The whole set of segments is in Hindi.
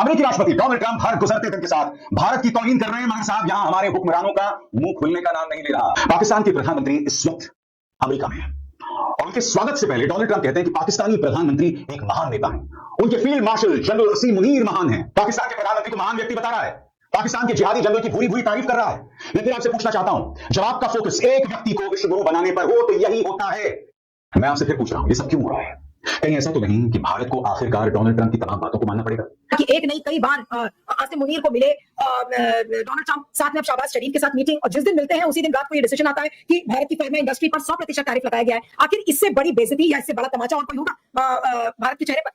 अमेरिकी राष्ट्रपति डोनाल्ड ट्रंप हर गुजरते दिन के साथ भारत की तौहीन कर रहे हैं, मगर साहब यहां हमारे हुक्मरानों का मुंह खुलने का नाम नहीं ले रहा। पाकिस्तान के प्रधानमंत्री इस वक्त अमेरिका में हैं और उनके स्वागत से पहले डोनाल्ड ट्रंप कहते हैं कि पाकिस्तानी प्रधानमंत्री एक महान नेता हैं। उनके फील्ड मार्शल जनरल असीम मुनीर महान हैं। पाकिस्तान के प्रधानमंत्री को महान व्यक्ति बता रहा है, पाकिस्तान के जिहादी जनरल की भूरी भूरी तारीफ कर रहा है। मैं फिर आपसे पूछना चाहता हूं, जब आपका फोकस एक व्यक्ति को विश्व गुरु बनाने पर हो तो यही होता है। मैं आपसे फिर पूछ रहा हूं, ये सब क्यों हो रहा है? कहीं ऐसा तो नहीं कि भारत को आखिरकार डोनाल्ड ट्रंप की तमाम बातों को मानना पड़ेगा? कि एक नहीं कई बार आसिम मुनीर को मिले डोनाल्ड ट्रंप, साथ में अब शहबाज शरीफ के साथ मीटिंग, और जिस दिन मिलते हैं उसी दिन रात को ये डिसीजन आता है कि भारत की फार्मा इंडस्ट्री पर 100% टैरिफ लगाया गया है। आखिर इससे बड़ी बेइज्जती या इससे बड़ा तमाचा और कोई होगा भारत के चेहरे पर?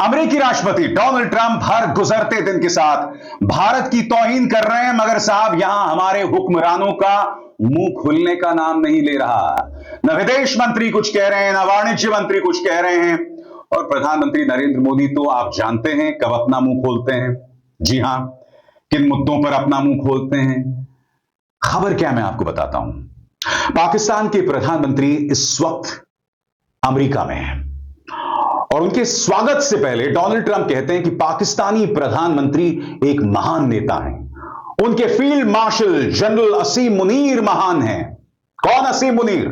अमेरिकी राष्ट्रपति डोनाल्ड ट्रंप हर गुजरते दिन के साथ भारत की तौहीन कर रहे हैं, मगर साहब यहां हमारे हुक्मरानों का मुंह खुलने का नाम नहीं ले रहा। न विदेश मंत्री कुछ कह रहे हैं, न वाणिज्य मंत्री कुछ कह रहे हैं, और प्रधानमंत्री नरेंद्र मोदी तो आप जानते हैं कब अपना मुंह खोलते हैं। जी हां, किन मुद्दों पर अपना मुंह खोलते हैं। खबर क्या, मैं आपको बताता हूं। पाकिस्तान के प्रधानमंत्री इस वक्त अमेरिका में हैं और उनके स्वागत से पहले डोनाल्ड ट्रंप कहते हैं कि पाकिस्तानी प्रधानमंत्री एक महान नेता हैं। उनके फील्ड मार्शल जनरल असीम मुनीर महान हैं। कौन असीम मुनीर?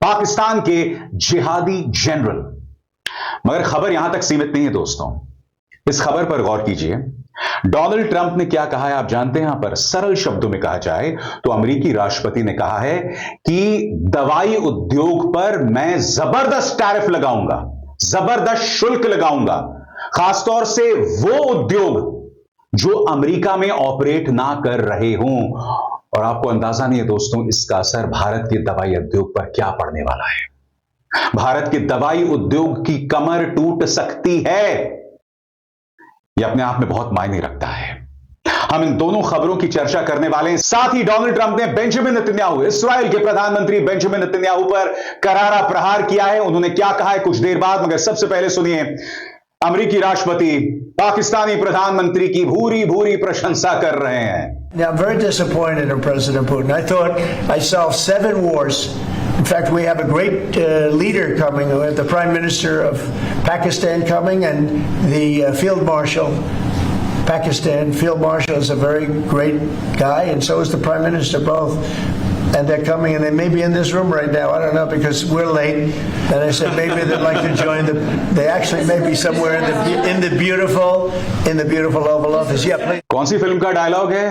पाकिस्तान के जिहादी जनरल। मगर खबर यहां तक सीमित नहीं है दोस्तों, इस खबर पर गौर कीजिए। डोनाल्ड ट्रंप ने क्या कहा है आप जानते हैं? यहां पर सरल शब्दों में कहा जाए तो अमेरिकी राष्ट्रपति ने कहा है कि दवाई उद्योग पर मैं जबरदस्त टैरिफ लगाऊंगा, जबरदस्त शुल्क लगाऊंगा, खासतौर से वो उद्योग जो अमेरिका में ऑपरेट ना कर रहे हों। और आपको अंदाजा नहीं है दोस्तों, इसका असर भारत के दवाई उद्योग पर क्या पड़ने वाला है। भारत के दवाई उद्योग की कमर टूट सकती है। यह अपने आप में बहुत मायने रखता है। हम इन दोनों खबरों की चर्चा करने वाले हैं। साथ ही डोनाल्ड ट्रंप ने बेंजामिन नेतन्याहू, इस्राएल के प्रधानमंत्री बेंजामिन नेतन्याहू पर करारा प्रहार किया है। उन्होंने क्या कहा है कुछ देर बाद, मगर सबसे पहले सुनिए अमेरिकी राष्ट्रपति पाकिस्तानी प्रधानमंत्री की भूरी भूरी प्रशंसा कर रहे हैं। Now, I'm very disappointed in President Putin. I thought I solved 7 wars. In fact, we have a great leader coming. We have the Prime Minister of Pakistan coming and the Field Marshal. Pakistan Field Marshal is a very great guy, and so is the Prime Minister, both. And they're coming, and they may be in this room right now. I don't know, because we're late. And I said maybe they'd like to join they actually may be somewhere in the beautiful Oval Office. Yeah, please. कौन सी फिल्म का डायलॉग है?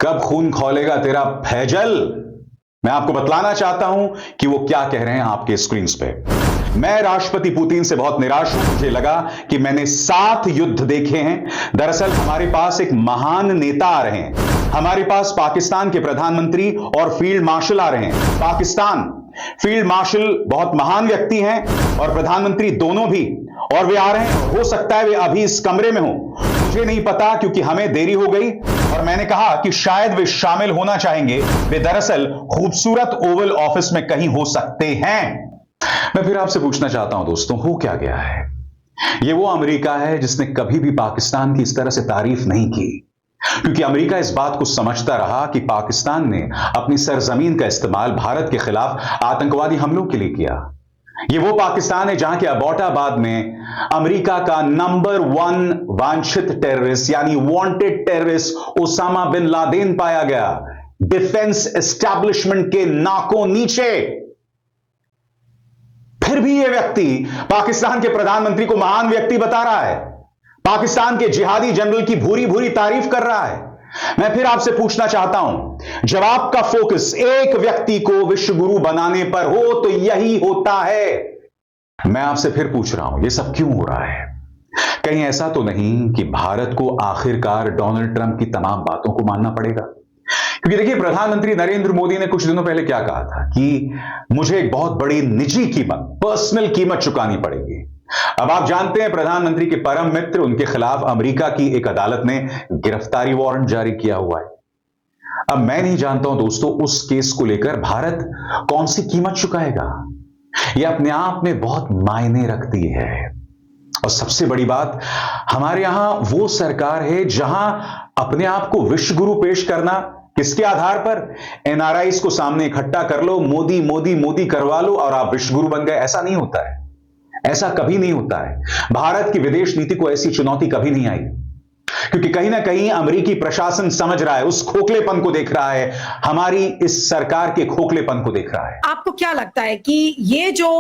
कब खून खौलेगा तेरा फैजल? मैं आपको बतलाना चाहता हूं कि वो क्या कह रहे हैं आपके स्क्रीन पे। मैं राष्ट्रपति पुतिन से बहुत निराश हूं। मुझे लगा कि मैंने 7 युद्ध देखे हैं। दरअसल हमारे पास एक महान नेता आ रहे हैं। हमारे पास पाकिस्तान के प्रधानमंत्री और फील्ड मार्शल आ रहे हैं। पाकिस्तान फील्ड मार्शल बहुत महान व्यक्ति हैं और प्रधानमंत्री दोनों भी, और वे आ रहे हैं। हो सकता है वे अभी इस कमरे में हो, मुझे नहीं पता, क्योंकि हमें देरी हो गई। और मैंने कहा कि शायद वे शामिल होना चाहेंगे। वे दरअसल खूबसूरत ओवल ऑफिस में कहीं हो सकते हैं। मैं फिर आपसे पूछना चाहता हूं दोस्तों, हो क्या गया है? यह वो अमेरिका है जिसने कभी भी पाकिस्तान की इस तरह से तारीफ नहीं की, क्योंकि अमेरिका इस बात को समझता रहा कि पाकिस्तान ने अपनी सरजमीन का इस्तेमाल भारत के खिलाफ आतंकवादी हमलों के लिए किया। ये वो पाकिस्तान है जहां के अबोटाबाद में अमेरिका का नंबर 1 वांछित टेररिस्ट यानी wanted terrorist Osama bin Laden पाया गया, डिफेंस एस्टैब्लिशमेंट के नाकों नीचे। फिर भी यह व्यक्ति पाकिस्तान के प्रधानमंत्री को महान व्यक्ति बता रहा है, पाकिस्तान के जिहादी जनरल की भूरी भूरी तारीफ कर रहा है। मैं फिर आपसे पूछना चाहता हूं, जब आपका फोकस एक व्यक्ति को विश्व गुरु बनाने पर हो तो यही होता है। मैं आपसे फिर पूछ रहा हूं, यह सब क्यों हो रहा है? कहीं ऐसा तो नहीं कि भारत को आखिरकार डोनाल्ड ट्रंप की तमाम बातों को मानना पड़ेगा? क्योंकि देखिए, प्रधानमंत्री नरेंद्र मोदी ने कुछ दिनों पहले क्या कहा था कि मुझे एक बहुत बड़ी निजी कीमत, पर्सनल कीमत चुकानी पड़ेगी। अब आप जानते हैं प्रधानमंत्री के परम मित्र, उनके खिलाफ अमेरिका की एक अदालत ने गिरफ्तारी वारंट जारी किया हुआ है। अब मैं नहीं जानता हूं दोस्तों, उस केस को लेकर भारत कौन सी कीमत चुकाएगा। यह अपने आप में बहुत मायने रखती है। और सबसे बड़ी बात, हमारे यहां वो सरकार है जहां अपने आप को विश्व गुरु पेश करना किसके आधार पर? एनआरआईज को सामने इकट्ठा कर लो, मोदी मोदी मोदी करवा लो और आप विश्वगुरु बन गए। ऐसा नहीं होता है, ऐसा कभी नहीं होता है। भारत की विदेश नीति को ऐसी चुनौती कभी नहीं आई, क्योंकि कहीं ना कहीं अमेरिकी प्रशासन समझ रहा है, उस खोखलेपन को देख रहा है, हमारी इस सरकार के खोखलेपन को देख रहा है। आपको क्या लगता है कि ये जो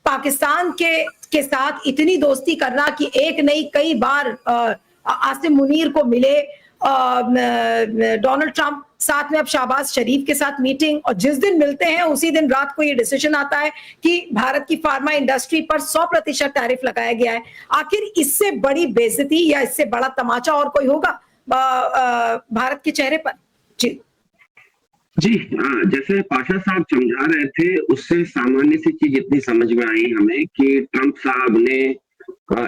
पाकिस्तान के साथ इतनी दोस्ती करना कि एक नहीं कई बार आसिम मुनीर को मिले, डोनाल्ड ट्रंप, साथ में अब शहबाज शरीफ के साथ मीटिंग, और जिस दिन मिलते हैं उसी दिन रात को ये डिसीजन आता है कि भारत की फार्मा इंडस्ट्री पर 100% टैरिफ लगाया गया है। आखिर इससे बड़ी बेइज्जती या इससे बड़ा तमाचा और कोई होगा भारत के चेहरे पर? जी जी हाँ, जैसे पाशा साहब समझा रहे थे, उससे सामान्य सी चीज इतनी समझ में आई हमें कि ट्रंप साहब ने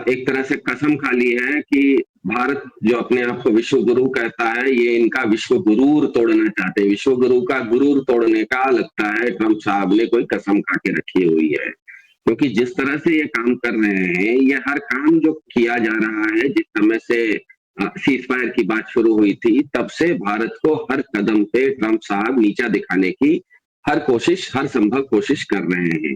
एक तरह से कसम खा ली है कि भारत जो अपने आप को विश्व गुरु कहता है, ये इनका विश्व गुरूर तोड़ना चाहते हैं। विश्व गुरु का गुरूर तोड़ने का लगता है ट्रंप साहब ने कोई कसम खा के रखी हुई है, क्योंकि जिस तरह से ये काम कर रहे हैं, ये हर काम जो किया जा रहा है, जिस समय से सीज फायर की बात शुरू हुई थी, तब से भारत को हर कदम पे ट्रंप साहब नीचा दिखाने की हर संभव कोशिश कर रहे हैं।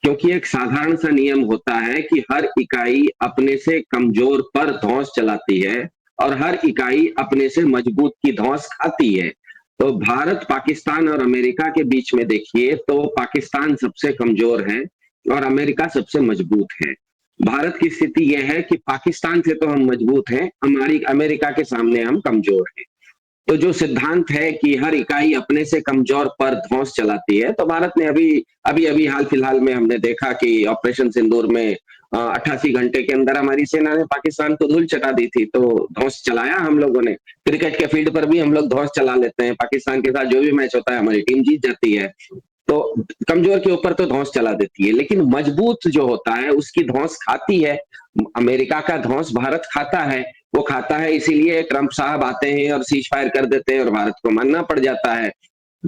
क्योंकि एक साधारण सा नियम होता है कि हर इकाई अपने से कमजोर पर धौंस चलाती है और हर इकाई अपने से मजबूत की धौंस खाती है। तो भारत, पाकिस्तान और अमेरिका के बीच में देखिए तो पाकिस्तान सबसे कमजोर है और अमेरिका सबसे मजबूत है। भारत की स्थिति यह है कि पाकिस्तान से तो हम मजबूत हैं, अमेरिका के सामने हम कमजोर हैं। तो जो सिद्धांत है कि हर इकाई अपने से कमजोर पर धौंस चलाती है, तो भारत ने अभी हाल फिलहाल में हमने देखा कि ऑपरेशन सिंदूर में 88 घंटे के अंदर हमारी सेना ने पाकिस्तान को धूल चटा दी थी। तो धौंस चलाया हम लोगों ने। क्रिकेट के फील्ड पर भी हम लोग धौंस चला लेते हैं, पाकिस्तान के साथ जो भी मैच होता है हमारी टीम जीत जाती है। तो कमजोर के ऊपर तो धौंस चला देती है, लेकिन मजबूत जो होता है उसकी धौंस खाती है। अमेरिका का धौंस भारत खाता है। वो खाता है, इसीलिए ट्रंप साहब आते हैं और सीज फायर कर देते हैं और भारत को मानना पड़ जाता है।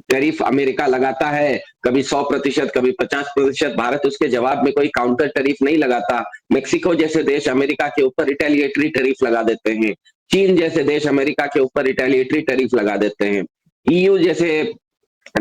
टैरिफ अमेरिका लगाता है, कभी 100%, कभी 50%। भारत उसके जवाब में कोई काउंटर टैरिफ नहीं लगाता। मेक्सिको जैसे देश अमेरिका के ऊपर रिटेलिएटरी टैरिफ लगा देते हैं। चीन जैसे देश अमेरिका के ऊपर रिटेलिएटरी टैरिफ लगा देते हैं। ईयू जैसे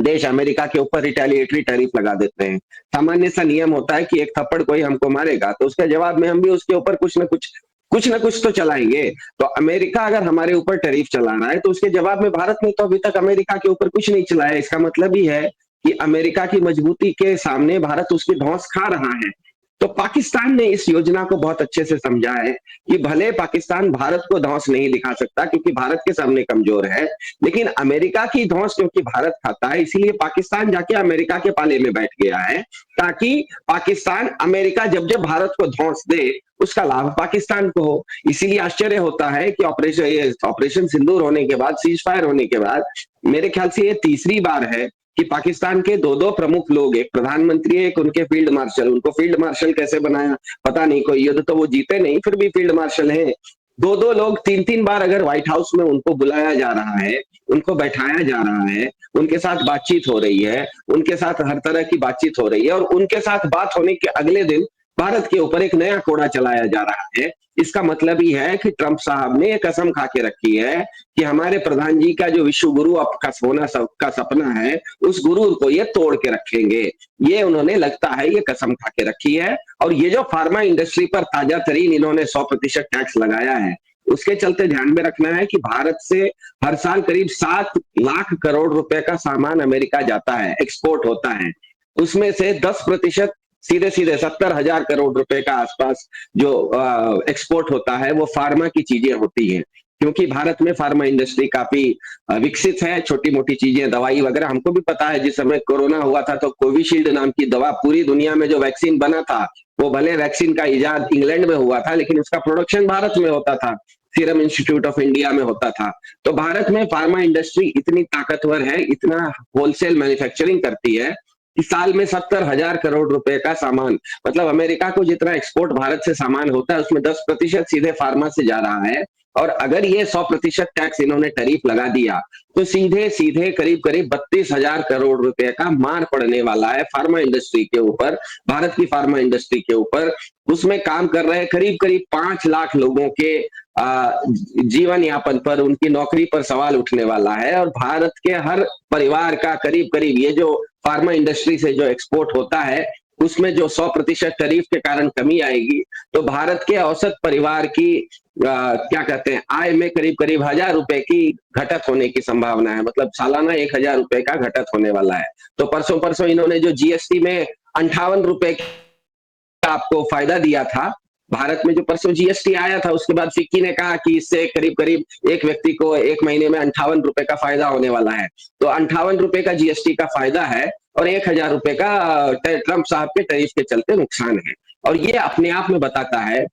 देश अमेरिका के ऊपर रिटेलिएटरी टैरिफ लगा देते हैं। सामान्य सा नियम होता है कि एक थप्पड़ कोई हमको मारेगा तो उसके जवाब में हम भी उसके ऊपर कुछ न कुछ तो चलाएंगे। तो अमेरिका अगर हमारे ऊपर टैरिफ चला रहा है तो उसके जवाब में भारत ने तो अभी तक अमेरिका के ऊपर कुछ नहीं चलाया। इसका मतलब ही है कि अमेरिका की मजबूती के सामने भारत उसकी धौंस खा रहा है। तो पाकिस्तान ने इस योजना को बहुत अच्छे से समझा है कि भले पाकिस्तान भारत को धौंस नहीं दिखा सकता क्योंकि भारत के सामने कमजोर है, लेकिन अमेरिका की धौंस क्योंकि भारत खाता है, इसीलिए पाकिस्तान जाके अमेरिका के पाले में बैठ गया है, ताकि पाकिस्तान, अमेरिका जब जब भारत को धौंस दे उसका लाभ पाकिस्तान को हो। इसीलिए आश्चर्य होता है कि ऑपरेशन सिंदूर होने के बाद, सीज फायर होने के बाद, मेरे ख्याल से ये तीसरी बार है कि पाकिस्तान के दो प्रमुख लोग, एक प्रधानमंत्री है, एक उनके फील्ड मार्शल, उनको फील्ड मार्शल कैसे बनाया पता नहीं, कोई युद्ध तो वो जीते नहीं, फिर भी फील्ड मार्शल हैं। दो लोग 3 बार अगर व्हाइट हाउस में उनको बुलाया जा रहा है, उनको बैठाया जा रहा है, उनके साथ बातचीत हो रही है, उनके साथ हर तरह की बातचीत हो रही है, और उनके साथ बात होने के अगले दिन भारत के ऊपर एक नया कोड़ा चलाया जा रहा है। इसका मतलब ही है कि ट्रंप साहब ने कसम खा के रखी है कि हमारे प्रधान जी का जो विश्व गुरु का होना का सपना है, उस गुरूर को ये तोड़ के रखेंगे। ये उन्होंने, लगता है, ये कसम खा के रखी है। और ये जो फार्मा इंडस्ट्री पर ताजा तरीन इन्होंने 100% टैक्स लगाया है, उसके चलते ध्यान में रखना है कि भारत से हर साल करीब 7 लाख करोड़ रुपए का सामान अमेरिका जाता है, एक्सपोर्ट होता है। उसमें से 10% सीधे 70,000 करोड़ रुपए का आसपास जो एक्सपोर्ट होता है वो फार्मा की चीजें होती हैं। क्योंकि भारत में फार्मा इंडस्ट्री काफी विकसित है, छोटी मोटी चीजें, दवाई वगैरह। हमको भी पता है, जिस समय कोरोना हुआ था तो कोविशील्ड नाम की दवा, पूरी दुनिया में जो वैक्सीन बना था, वो भले वैक्सीन का इजाद इंग्लैंड में हुआ था, लेकिन उसका प्रोडक्शन भारत में होता था, सीरम इंस्टीट्यूट ऑफ इंडिया में होता था। तो भारत में फार्मा इंडस्ट्री इतनी ताकतवर है, इतना होलसेल मैन्युफैक्चरिंग करती है कि साल में 70,000 करोड़ रुपए का सामान, मतलब अमेरिका को जितना एक्सपोर्ट भारत से सामान होता है उसमें 10% सीधे फार्मा से जा रहा है। और अगर ये 100% टैक्स इन्होंने टैरिफ लगा दिया तो सीधे सीधे करीब करीब 32,000 करोड़ रुपए का मार पड़ने वाला है फार्मा इंडस्ट्री के ऊपर, भारत की फार्मा इंडस्ट्री के ऊपर। उसमें काम कर रहे करीब करीब 5 लाख लोगों के जीवन यापन पर, उनकी नौकरी पर सवाल उठने वाला है। और भारत के हर परिवार का करीब करीब ये जो फार्मा इंडस्ट्री से जो एक्सपोर्ट होता है उसमें जो 100% टैरिफ के कारण कमी आएगी तो भारत के औसत परिवार की क्या कहते हैं आय में करीब करीब 1,000 रुपए की घटत होने की संभावना है। मतलब सालाना 1,000 रुपए का घटत होने वाला है। तो परसों इन्होंने जो जीएसटी में 58 रुपए का आपको फायदा दिया था, भारत में जो परसों जीएसटी आया था उसके बाद फिक्की ने कहा कि इससे करीब करीब एक व्यक्ति को 1 महीने में 58 रुपए का फायदा होने वाला है। तो 58 रुपए का जीएसटी का फायदा है और 1,000 रुपए का ट्रंप साहब के टैरिफ के चलते नुकसान है। और ये अपने आप में बताता है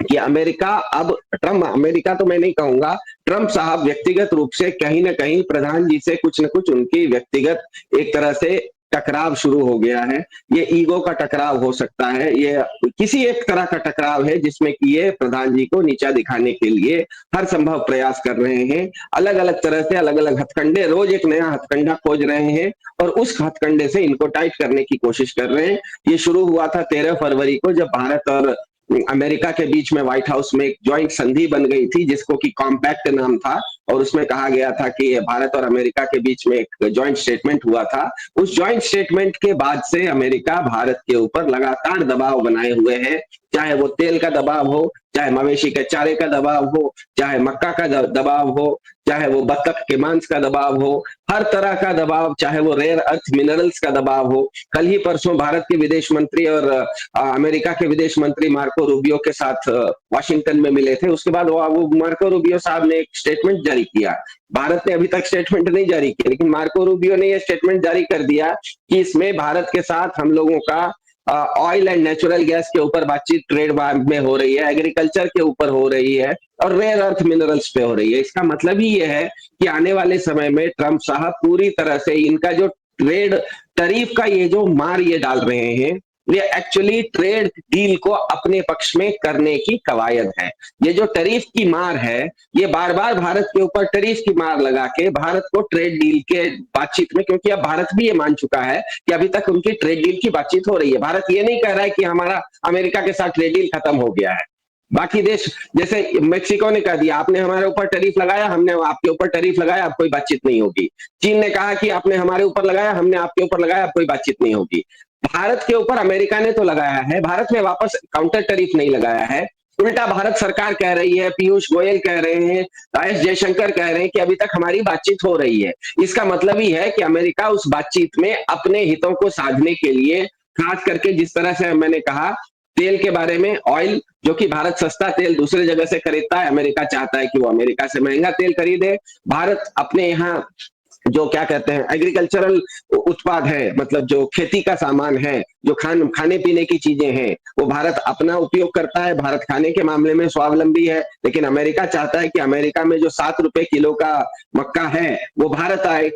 कि अमेरिका तो मैं नहीं कहूंगा, ट्रंप साहब व्यक्तिगत रूप से कहीं ना कहीं प्रधान जी से कुछ न कुछ उनकी व्यक्तिगत एक तरह से टकराव शुरू हो गया है। ये ईगो का टकराव हो सकता है, ये किसी एक तरह का टकराव है जिसमें कि ये प्रधान जी को नीचा दिखाने के लिए हर संभव प्रयास कर रहे हैं। अलग अलग तरह से अलग अलग हथकंडे, रोज एक नया हथकंडा खोज रहे हैं और उस हथकंडे से इनको टाइट करने की कोशिश कर रहे हैं। ये शुरू हुआ था 13 फरवरी को जब भारत और अमेरिका के बीच में व्हाइट हाउस में एक ज्वाइंट संधि बन गई थी जिसको कि कॉम्पैक्ट नाम था और उसमें कहा गया था कि भारत और अमेरिका के बीच में एक ज्वाइंट स्टेटमेंट हुआ था। उस ज्वाइंट स्टेटमेंट के बाद से अमेरिका भारत के ऊपर लगातार दबाव बनाए हुए है, चाहे वो तेल का दबाव हो, चाहे मवेशी के चारे का दबाव हो, चाहे मक्का का दबाव हो, चाहे वो बतख के मांस का दबाव हो, हर तरह का दबाव, चाहे वो रेयर अर्थ मिनरल्स का दबाव हो। कल ही परसों भारत के विदेश मंत्री और अमेरिका के विदेश मंत्री मार्को रूबियो के साथ वाशिंगटन में मिले थे। उसके बाद वो मार्को रूबियो साहब ने एक स्टेटमेंट जारी किया। भारत ने अभी तक स्टेटमेंट नहीं जारी किया, लेकिन मार्को रूबियो ने यह स्टेटमेंट जारी कर दिया कि इसमें भारत के साथ हम लोगों का ऑयल एंड नेचुरल गैस के ऊपर बातचीत ट्रेड में हो रही है, एग्रीकल्चर के ऊपर हो रही है और रेयर अर्थ मिनरल्स पे हो रही है। इसका मतलब ही ये है कि आने वाले समय में ट्रंप साहब पूरी तरह से इनका जो ट्रेड टैरिफ का ये जो मार ये डाल रहे हैं, ये एक्चुअली ट्रेड डील को अपने पक्ष में करने की कवायद है। ये जो टैरिफ की मार है, ये बार बार भारत के ऊपर टैरिफ की मार लगा के भारत को ट्रेड डील के बातचीत में, क्योंकि अब भारत भी ये मान चुका है कि अभी तक उनकी ट्रेड डील की बातचीत हो रही है। भारत ये नहीं कह रहा है कि हमारा अमेरिका के साथ ट्रेड डील खत्म हो गया है। बाकी देश जैसे मेक्सिको ने कह दिया आपने हमारे ऊपर टैरिफ लगाया, हमने आपके ऊपर टैरिफ लगाया, अब कोई बातचीत नहीं होगी। चीन ने कहा कि आपने हमारे ऊपर लगाया, हमने आपके ऊपर लगाया, अब कोई बातचीत नहीं होगी। भारत के ऊपर अमेरिका ने तो लगाया है, भारत ने वापस काउंटर टैरिफ नहीं लगाया है। उल्टा भारत सरकार कह रही है, पीयूष गोयल कह रहे हैं, एस जयशंकर कह रहे हैं कि अभी तक हमारी बातचीत हो रही है। इसका मतलब ही है कि अमेरिका उस बातचीत में अपने हितों को साधने के लिए, खास करके जिस तरह से मैंने कहा तेल के बारे में, ऑयल जो कि भारत सस्ता तेल दूसरे जगह से खरीदता है, अमेरिका चाहता है कि वो अमेरिका से महंगा तेल खरीदे। भारत अपने यहाँ जो क्या कहते हैं एग्रीकल्चरल उत्पाद है, मतलब जो खेती का सामान है, जो खाने पीने की चीजें हैं, वो भारत अपना उपयोग करता है। भारत खाने के मामले में स्वावलंबी है, लेकिन अमेरिका चाहता है कि अमेरिका में जो 7 रुपए किलो का मक्का है वो भारत आए।